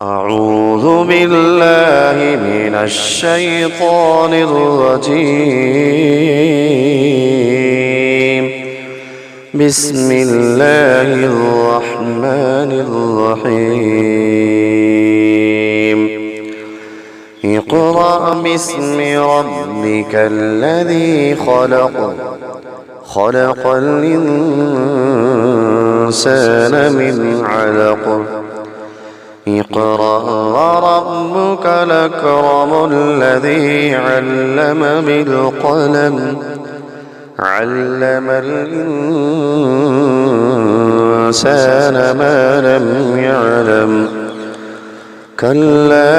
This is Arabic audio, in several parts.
أعوذ بالله من الشيطان الرجيم. بسم الله الرحمن الرحيم. اقرأ باسم ربك الذي خلق، خلق الإنسان من علق. اقرأ وربك الأكرم الذي علم بالقلم، علم الإنسان ما لم يعلم. كلا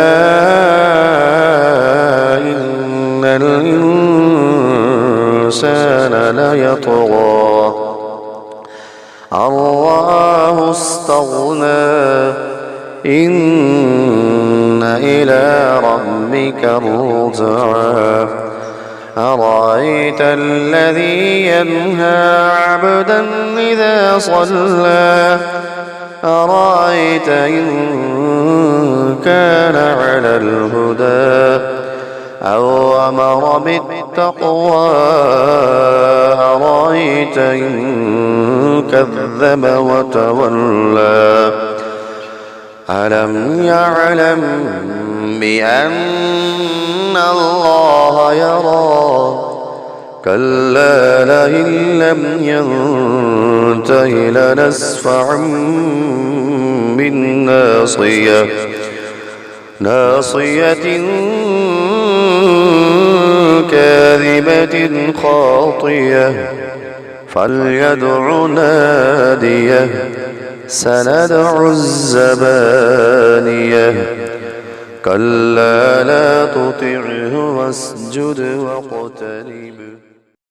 إن الإنسان ليطغى أن رآه استغنى. إن إلى ربك الرجعى. أرأيت الذي ينهى عبدا إذا صلى، أرأيت إن كان على الهدى أو أمر بالتقوى، أرأيت إن كذب وتولى. ألم يعلم بأن الله يرى؟ كلا لئن لم ينته لنسفعا بالناصية، ناصية كاذبة خاطية. فليدع ناديه، سندع الزبانية. كلا لا تطعه واسجد واقترب.